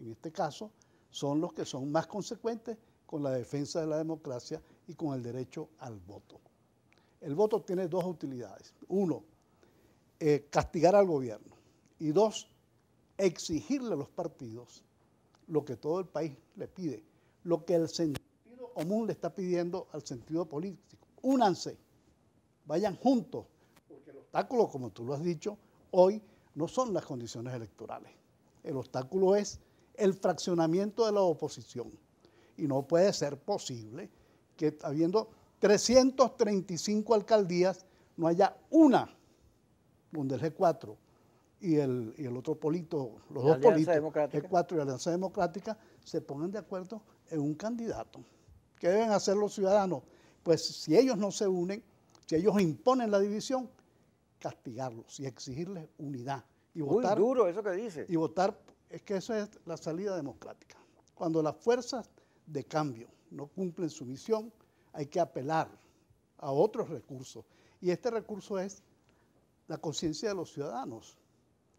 en este caso, son los que son más consecuentes con la defensa de la democracia y con el derecho al voto. El voto tiene dos utilidades. Uno, castigar al gobierno. Y dos, exigirle a los partidos lo que todo el país le pide, lo que el sentido común le está pidiendo al sentido político. Únanse, vayan juntos, porque el obstáculo, como tú lo has dicho, hoy no son las condiciones electorales. El obstáculo es el fraccionamiento de la oposición. Y no puede ser posible que habiendo 335 alcaldías no haya una donde el G4 y el otro polito, los dos politos, G4 y Alianza Democrática, se pongan de acuerdo en un candidato. ¿Qué deben hacer los ciudadanos? Pues si ellos no se unen, si ellos imponen la división, castigarlos y exigirles unidad. Y votar, muy duro eso que dice. Y votar, es que eso es la salida democrática. Cuando las fuerzas de cambio no cumplen su misión, hay que apelar a otros recursos. Y este recurso es la conciencia de los ciudadanos,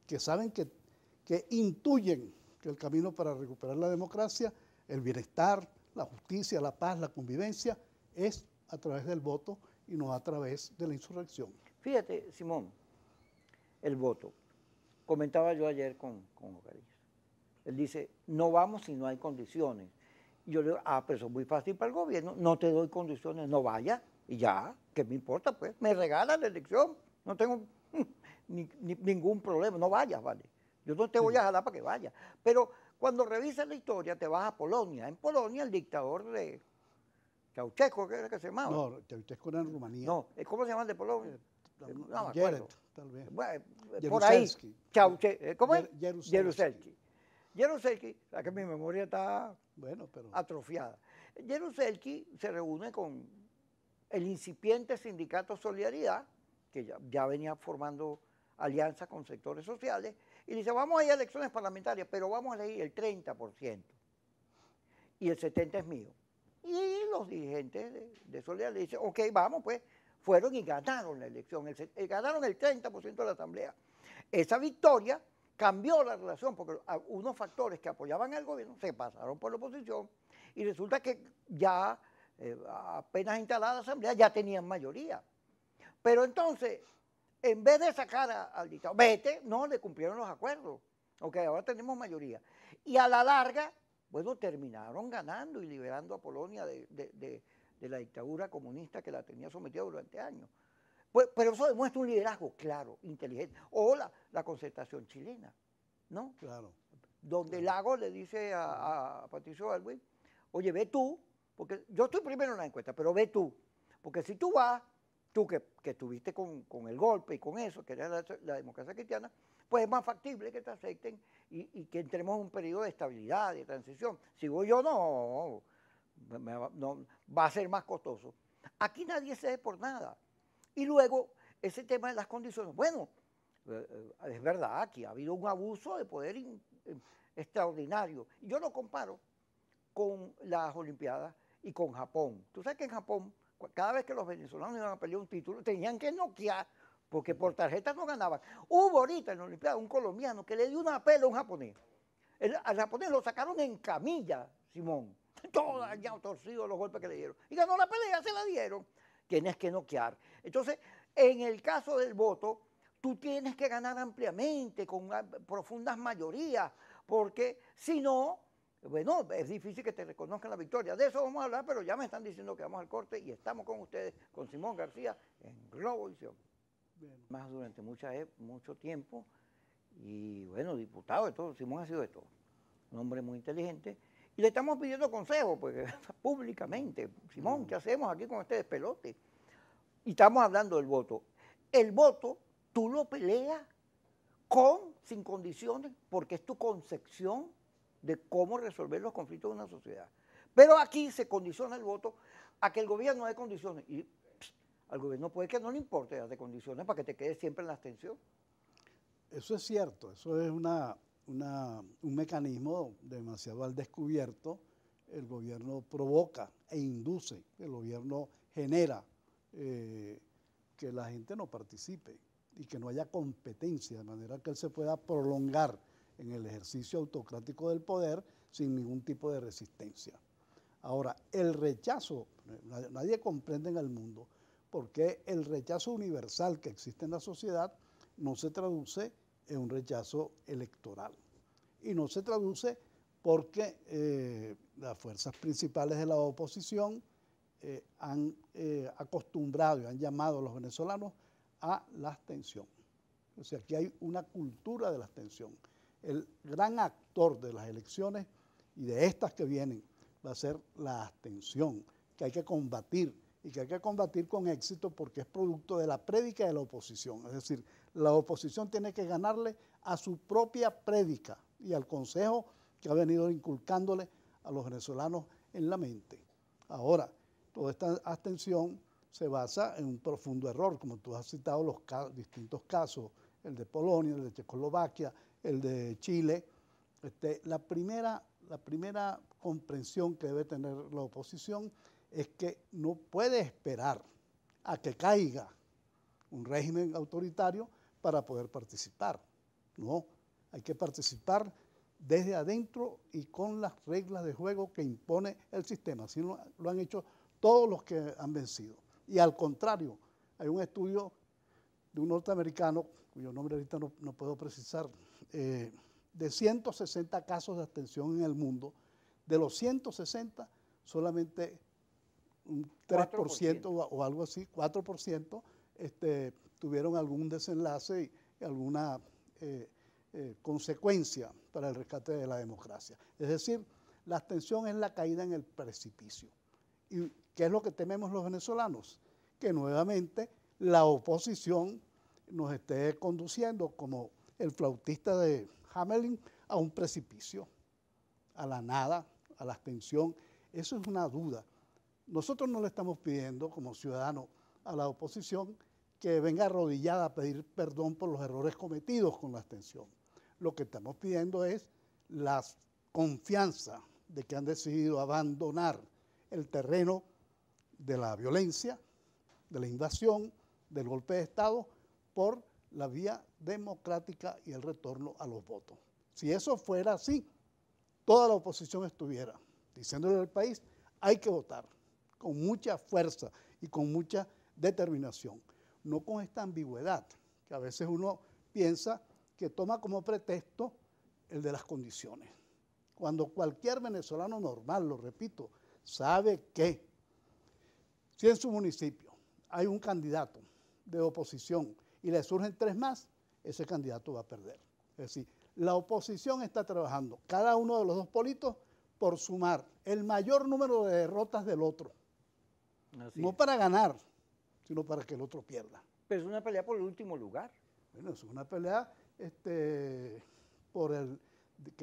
que saben que intuyen que el camino para recuperar la democracia, el bienestar, la justicia, la paz, la convivencia, es a través del voto y no a través de la insurrección. Fíjate, Simón, el voto. Comentaba yo ayer con Ocariz. Él dice, no vamos si no hay condiciones. Y yo le digo, pero eso es muy fácil para el gobierno, no te doy condiciones, no vaya, y ya, ¿qué me importa? Pues me regalan la elección, no tengo ningún problema, no vayas, ¿vale? Yo no te voy a jalar para que vayas. Pero cuando revisas la historia, te vas a Polonia. En Polonia, el dictador de Ceausescu, ¿qué era que se llamaba? No, Ceausescu era en Rumanía. No, ¿cómo se llama el de Polonia? No me acuerdo. Tal vez. Bueno, por ahí. ¿Cómo es? Jaruzelski. Jaruzelski, la que mi memoria está pero atrofiada. Jaruzelski se reúne con el incipiente sindicato Solidaridad, que ya venía formando alianzas con sectores sociales, y dice, vamos a ir a elecciones parlamentarias, pero vamos a elegir el 30%, y el 70% es mío. Y los dirigentes de Solidaridad dicen, ok, vamos pues, fueron y ganaron la elección, ganaron el 30% de la asamblea. Esa victoria cambió la relación porque unos factores que apoyaban al gobierno se pasaron por la oposición y resulta que ya apenas instalada la asamblea ya tenían mayoría. Pero entonces, en vez de sacar al dictador, vete, no, le cumplieron los acuerdos. Ok, ahora tenemos mayoría. Y a la larga, bueno, terminaron ganando y liberando a Polonia de la dictadura comunista que la tenía sometida durante años. Pues, pero eso demuestra un liderazgo claro, inteligente. O la concertación chilena, ¿no? Claro. Donde Lagos le dice a Patricio Aylwin, oye, ve tú, porque yo estoy primero en la encuesta, pero ve tú, porque si tú vas, tú que estuviste con el golpe y con eso, que era la democracia cristiana, pues es más factible que te acepten y que entremos en un periodo de estabilidad, de transición. Si voy yo, no, va a ser más costoso. Aquí nadie cede por nada. Y luego, ese tema de las condiciones, bueno, es verdad, aquí ha habido un abuso de poder extraordinario. Y yo lo comparo con las Olimpiadas y con Japón. Tú sabes que en Japón, cada vez que los venezolanos iban a pelear un título, tenían que noquear, porque por tarjetas no ganaban. Hubo ahorita en la Olimpiada un colombiano que le dio una pela a un japonés. Al japonés lo sacaron en camilla, Simón. Todo dañado, torcido, los golpes que le dieron. Y ganó la pelea, se la dieron. Tienes que noquear. Entonces, en el caso del voto, tú tienes que ganar ampliamente, con profundas mayorías, porque si no, bueno, es difícil que te reconozcan la victoria. De eso vamos a hablar, pero ya me están diciendo que vamos al corte y estamos con ustedes, con Simón García, en Globovisión. Más durante mucho tiempo, y bueno, diputado de todo, Simón ha sido de todo. Un hombre muy inteligente. Y le estamos pidiendo consejos, pues, públicamente. Simón, ¿qué hacemos aquí con este despelote? Y estamos hablando del voto. El voto, tú lo peleas sin condiciones, porque es tu concepción de cómo resolver los conflictos de una sociedad. Pero aquí se condiciona el voto a que el gobierno dé condiciones. Y al gobierno puede que no le importe darte condiciones para que te quedes siempre en la abstención. Eso es cierto, eso es un mecanismo demasiado al descubierto. El gobierno provoca e induce, el gobierno genera que la gente no participe y que no haya competencia, de manera que él se pueda prolongar en el ejercicio autocrático del poder sin ningún tipo de resistencia. Ahora, el rechazo, nadie comprende en el mundo por qué el rechazo universal que existe en la sociedad no se traduce en un rechazo electoral. Y no se traduce porque las fuerzas principales de la oposición han acostumbrado y han llamado a los venezolanos a la abstención. O sea, aquí hay una cultura de la abstención. El gran actor de las elecciones y de estas que vienen va a ser la abstención, que hay que combatir y que hay que combatir con éxito porque es producto de la prédica de la oposición. Es decir, la oposición tiene que ganarle a su propia prédica y al consejo que ha venido inculcándole a los venezolanos en la mente. Ahora, toda esta abstención se basa en un profundo error, como tú has citado los distintos casos, el de Polonia, el de Checoslovaquia, el de Chile. La primera comprensión que debe tener la oposición es que no puede esperar a que caiga un régimen autoritario para poder participar. No, hay que participar desde adentro y con las reglas de juego que impone el sistema. Así lo han hecho todos los que han vencido. Y al contrario, hay un estudio de un norteamericano, cuyo nombre ahorita no puedo precisar, de 160 casos de abstención en el mundo. De los 160, solamente un 3% o algo así, 4%, tuvieron algún desenlace y alguna consecuencia para el rescate de la democracia. Es decir, la abstención es la caída en el precipicio. ¿Y qué es lo que tememos los venezolanos? Que nuevamente la oposición nos esté conduciendo, como el flautista de Hamelin, a un precipicio, a la nada, a la abstención. Eso es una duda. Nosotros no le estamos pidiendo, como ciudadanos, a la oposición que venga arrodillada a pedir perdón por los errores cometidos con la abstención. Lo que estamos pidiendo es la confianza de que han decidido abandonar el terreno de la violencia, de la invasión, del golpe de Estado, por la vía democrática y el retorno a los votos. Si eso fuera así, toda la oposición estuviera diciéndole al país, hay que votar con mucha fuerza y con mucha determinación, no con esta ambigüedad que a veces uno piensa que toma como pretexto el de las condiciones. Cuando cualquier venezolano normal, lo repito, sabe que si en su municipio hay un candidato de oposición y le surgen 3 más, ese candidato va a perder. Es decir, la oposición está trabajando, cada uno de los 2 politos, por sumar el mayor número de derrotas del otro. No para ganar, sino para que el otro pierda. Pero es una pelea por el último lugar. Bueno, es una pelea que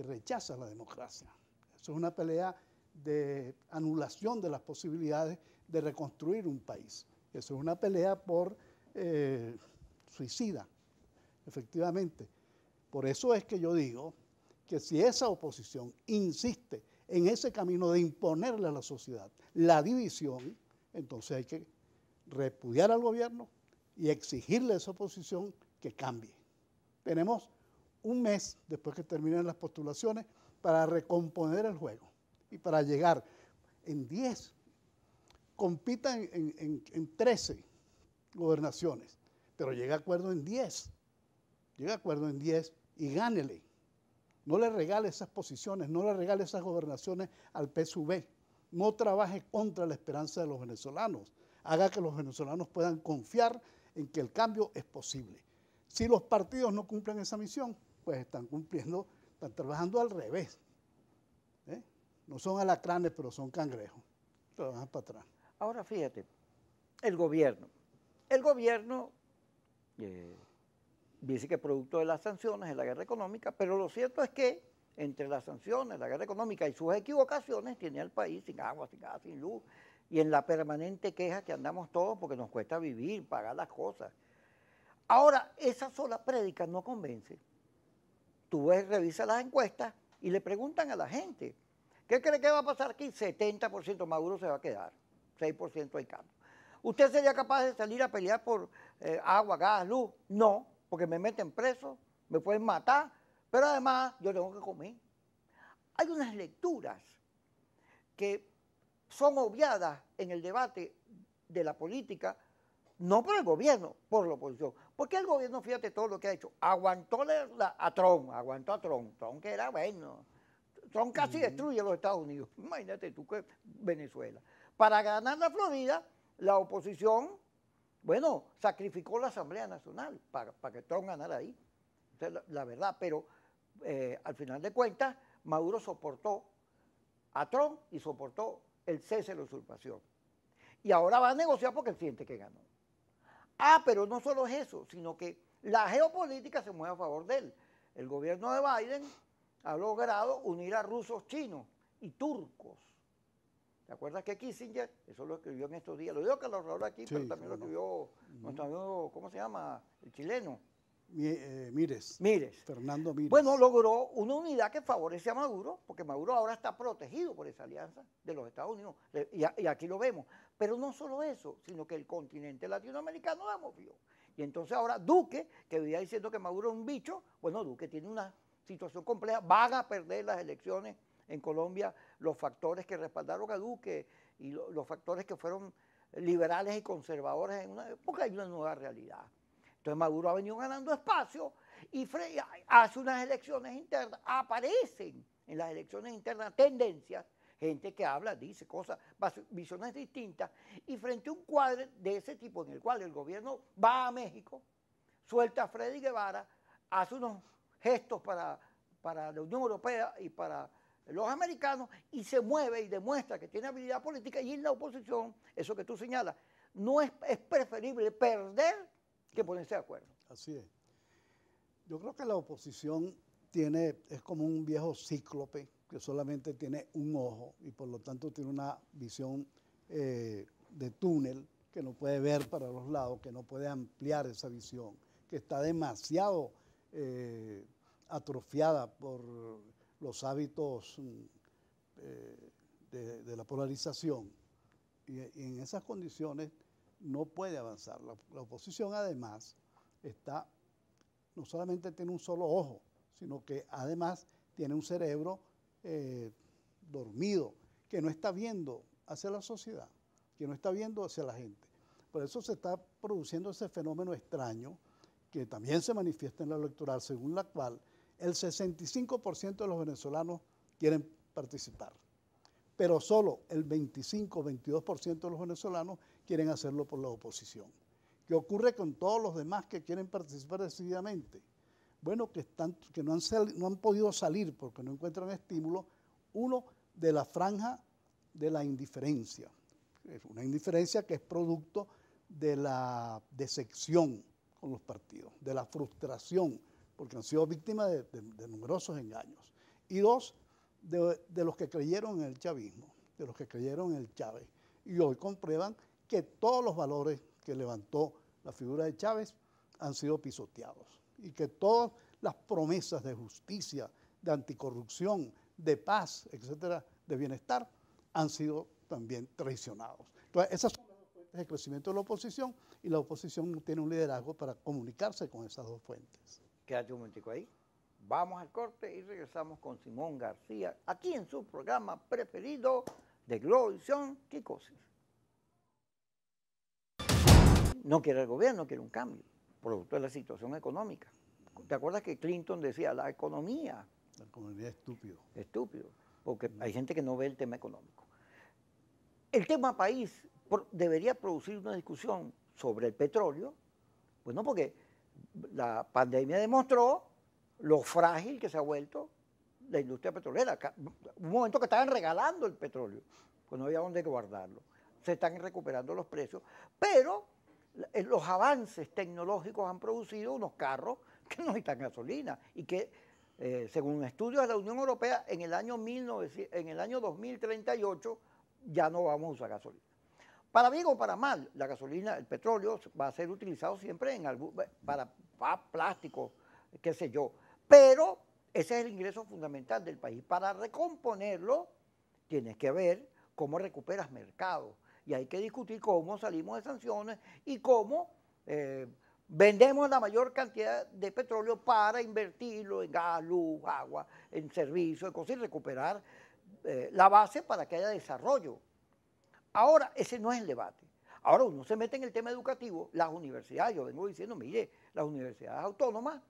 rechaza la democracia. Eso es una pelea de anulación de las posibilidades de reconstruir un país. Eso es una pelea por suicida, efectivamente. Por eso es que yo digo que si esa oposición insiste en ese camino de imponerle a la sociedad la división, entonces hay que repudiar al gobierno y exigirle a esa oposición que cambie. Tenemos un mes después que terminen las postulaciones para recomponer el juego y para llegar en 10, compita en 13 gobernaciones, pero llegue a acuerdo en 10, y gánele. No le regale esas posiciones, no le regale esas gobernaciones al PSUV. No trabaje contra la esperanza de los venezolanos. Haga que los venezolanos puedan confiar en que el cambio es posible. Si los partidos no cumplen esa misión, pues están trabajando al revés. No son alacranes, pero son cangrejos. Trabajan para atrás. Ahora fíjate, el gobierno dice que producto de las sanciones, de la guerra económica, pero lo cierto es que entre las sanciones, la guerra económica y sus equivocaciones, tiene al país sin agua, sin gas, sin luz, y en la permanente queja que andamos todos porque nos cuesta vivir, pagar las cosas. Ahora, esa sola prédica no convence. Tú revisas las encuestas y le preguntan a la gente, ¿qué cree que va a pasar aquí? 70% Maduro se va a quedar, 6% hay cambio. ¿Usted sería capaz de salir a pelear por agua, gas, luz? No, porque me meten preso, me pueden matar, Pero además yo tengo que comer. Hay unas lecturas que son obviadas en el debate de la política, no por el gobierno, por la oposición. Porque el gobierno, fíjate todo lo que ha hecho, aguantó a Trump, Trump que era bueno. Trump casi destruye a los Estados Unidos. Imagínate tú que Venezuela. Para ganar la Florida, la oposición, bueno, sacrificó la Asamblea Nacional para que Trump ganara ahí. Esa es la verdad, pero al final de cuentas, Maduro soportó a Trump y soportó el cese de la usurpación. Y ahora va a negociar porque él siente que ganó. Pero no solo es eso, sino que la geopolítica se mueve a favor de él. El gobierno de Biden ha logrado unir a rusos, chinos y turcos. ¿Te acuerdas que Kissinger, eso lo escribió en estos días? Lo digo Carlos Raúl aquí, sí, pero también lo escribió nuestro amigo, ¿cómo se llama? El chileno. Mires. Fernando Mires. Bueno, logró una unidad que favorece a Maduro, porque Maduro ahora está protegido por esa alianza de los Estados Unidos, y aquí lo vemos. Pero no solo eso, sino que el continente latinoamericano la movió. Y entonces ahora Duque, que vivía diciendo que Maduro es un bicho, bueno, Duque tiene una situación compleja, van a perder las elecciones en Colombia, los factores que respaldaron a Duque y los factores que fueron liberales y conservadores, porque hay una nueva realidad. Entonces Maduro ha venido ganando espacio y hace unas elecciones internas, aparecen en las elecciones internas tendencias, gente que habla, dice cosas, visiones distintas, y frente a un cuadro de ese tipo en el cual el gobierno va a México, suelta a Freddy Guevara, hace unos gestos para la Unión Europea y para los americanos y se mueve y demuestra que tiene habilidad política, y en la oposición, eso que tú señalas, no es preferible perder que ponerse de acuerdo. Así es. Yo creo que la oposición es como un viejo cíclope que solamente tiene un ojo y por lo tanto tiene una visión de túnel que no puede ver para los lados, que no puede ampliar esa visión, que está demasiado atrofiada por los hábitos de la polarización. Y en esas condiciones no puede avanzar. La oposición además no solamente tiene un solo ojo, sino que además tiene un cerebro dormido, que no está viendo hacia la sociedad, que no está viendo hacia la gente. Por eso se está produciendo ese fenómeno extraño que también se manifiesta en la electoral, según la cual el 65% de los venezolanos quieren participar, pero solo el 25-22% de los venezolanos quieren hacerlo por la oposición. ¿Qué ocurre con todos los demás que quieren participar decididamente? Bueno, que no han podido salir porque no encuentran estímulo. Uno, de la franja de la indiferencia. Es una indiferencia que es producto de la decepción con los partidos, de la frustración, porque han sido víctimas de numerosos engaños. Y dos, de los que creyeron en el chavismo, de los que creyeron en el Chávez. Y hoy comprueban que todos los valores que levantó la figura de Chávez han sido pisoteados y que todas las promesas de justicia, de anticorrupción, de paz, etcétera, de bienestar, han sido también traicionados. Entonces, esas son las dos fuentes de crecimiento de la oposición y la oposición no tiene un liderazgo para comunicarse con esas dos fuentes. Quédate un momentico ahí. Vamos al corte y regresamos con Simón García, aquí en su programa preferido de Globovisión, Kikosis. No quiere el gobierno, quiere un cambio, producto de la situación económica. ¿Te acuerdas que Clinton decía, la economía? La economía es estúpido. Estúpido, porque hay gente que no ve el tema económico. El tema país debería producir una discusión sobre el petróleo, bueno, porque la pandemia demostró lo frágil que se ha vuelto la industria petrolera. Un momento que estaban regalando el petróleo, pues no había dónde guardarlo. Se están recuperando los precios, pero los avances tecnológicos han producido unos carros que no necesitan gasolina y que, según estudios de la Unión Europea, en el año 2038 ya no vamos a usar gasolina. Para bien o para mal, la gasolina, el petróleo va a ser utilizado siempre para plástico, qué sé yo. Pero ese es el ingreso fundamental del país. Para recomponerlo, tienes que ver cómo recuperas mercado. Y hay que discutir cómo salimos de sanciones y cómo vendemos la mayor cantidad de petróleo para invertirlo en gas, luz, agua, en servicios, en cosas y recuperar la base para que haya desarrollo. Ahora, ese no es el debate. Ahora uno se mete en el tema educativo, las universidades, yo vengo diciendo, mire, las universidades autónomas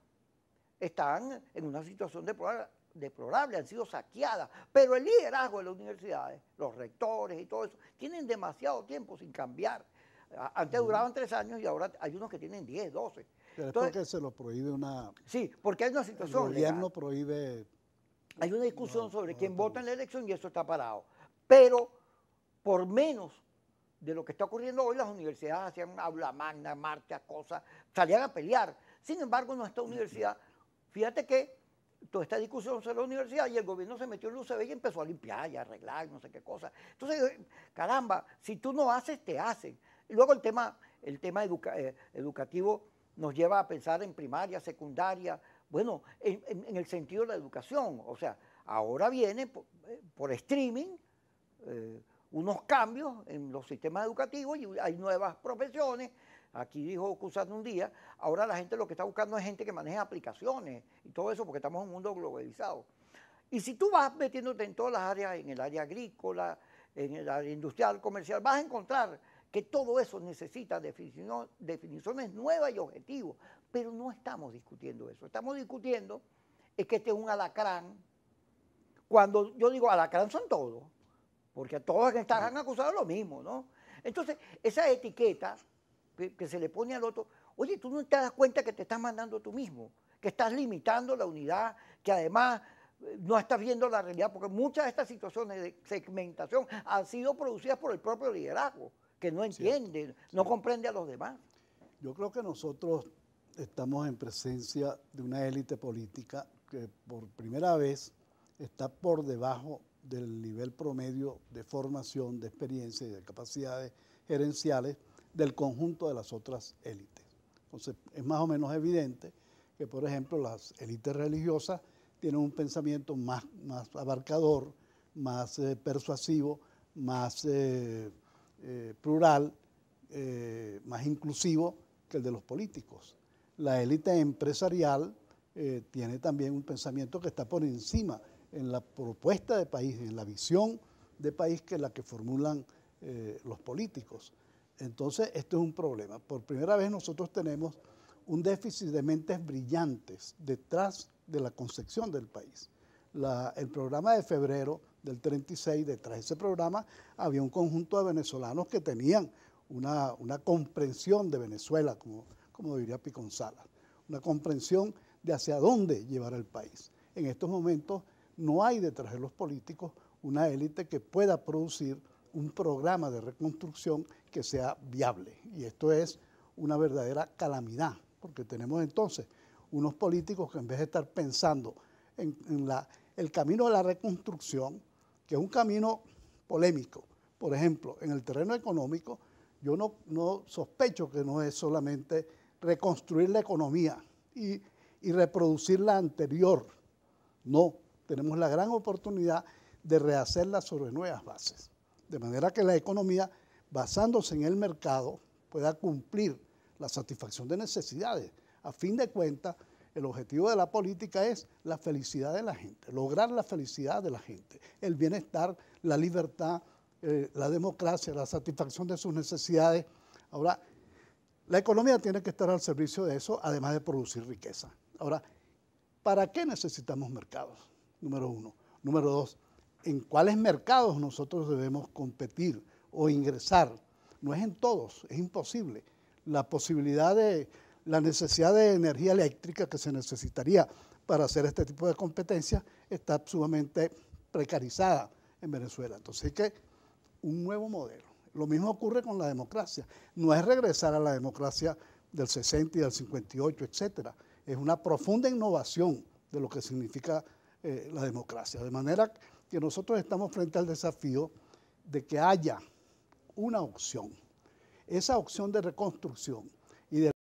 están en una situación deplorable, han sido saqueadas, pero el liderazgo de las universidades, los rectores y todo eso, tienen demasiado tiempo sin cambiar. Antes duraban 3 años y ahora hay unos que tienen 10, 12. Pero Entonces, es porque se lo prohíbe una... sí, porque hay una El situación gobierno legal. prohíbe... Hay una discusión sobre quién vota en la autoriza. elección y eso está parado. Pero por menos de lo que está ocurriendo hoy, las universidades hacían aula magna, marchas, cosas, salían a pelear. Sin embargo, nuestra universidad, fíjate que toda esta discusión sobre la universidad y el gobierno se metió en luz y empezó a limpiar y a arreglar, no sé qué cosa. Entonces, caramba, si tú no haces, te hacen. Y luego el tema educativo nos lleva a pensar en primaria, secundaria, bueno, en el sentido de la educación. O sea, ahora viene por streaming unos cambios en los sistemas educativos y hay nuevas profesiones. Aquí dijo Cusano un día, ahora la gente lo que está buscando es gente que maneje aplicaciones y todo eso porque estamos en un mundo globalizado. Y si tú vas metiéndote en todas las áreas, en el área agrícola, en el área industrial, comercial, vas a encontrar que todo eso necesita definiciones nuevas y objetivos, pero no estamos discutiendo eso. Estamos discutiendo es que este es un alacrán. Cuando yo digo alacrán son todos, porque a todos que están acusados de lo mismo, ¿no? Entonces, esa etiqueta que se le pone al otro, oye, tú no te das cuenta que te estás mandando tú mismo, que estás limitando la unidad, que además no estás viendo la realidad, porque muchas de estas situaciones de segmentación han sido producidas por el propio liderazgo, que no entiende, no comprende a los demás. Yo creo que nosotros estamos en presencia de una élite política que por primera vez está por debajo del nivel promedio de formación, de experiencia y de capacidades gerenciales del conjunto de las otras élites. Entonces, es más o menos evidente que, por ejemplo, las élites religiosas tienen un pensamiento más abarcador, más persuasivo, más plural, más inclusivo que el de los políticos. La élite empresarial tiene también un pensamiento que está por encima en la propuesta de país, en la visión de país que es la que formulan los políticos. Entonces, esto es un problema. Por primera vez nosotros tenemos un déficit de mentes brillantes detrás de la concepción del país. El programa de febrero del 36, detrás de ese programa había un conjunto de venezolanos que tenían una comprensión de Venezuela, como diría Picón Salas, una comprensión de hacia dónde llevar el país. En estos momentos no hay detrás de los políticos una élite que pueda producir un programa de reconstrucción que sea viable. Y esto es una verdadera calamidad, porque tenemos entonces unos políticos que en vez de estar pensando en el camino de la reconstrucción, que es un camino polémico, por ejemplo, en el terreno económico, yo no sospecho que no es solamente reconstruir la economía y reproducir la anterior. No, tenemos la gran oportunidad de rehacerla sobre nuevas bases. De manera que la economía, basándose en el mercado, pueda cumplir la satisfacción de necesidades. A fin de cuentas, el objetivo de la política es la felicidad de la gente, lograr la felicidad de la gente, el bienestar, la libertad, la democracia, la satisfacción de sus necesidades. Ahora, la economía tiene que estar al servicio de eso, además de producir riqueza. Ahora, ¿para qué necesitamos mercados? Número uno. Número dos, ¿en cuáles mercados nosotros debemos competir o ingresar? No es en todos, es imposible. La necesidad de energía eléctrica que se necesitaría para hacer este tipo de competencias está sumamente precarizada en Venezuela. Entonces hay que un nuevo modelo. Lo mismo ocurre con la democracia. No es regresar a la democracia del 60 y del 58, etcétera. Es una profunda innovación de lo que significa la democracia. De manera que nosotros estamos frente al desafío de que haya una opción. Esa opción de reconstrucción y de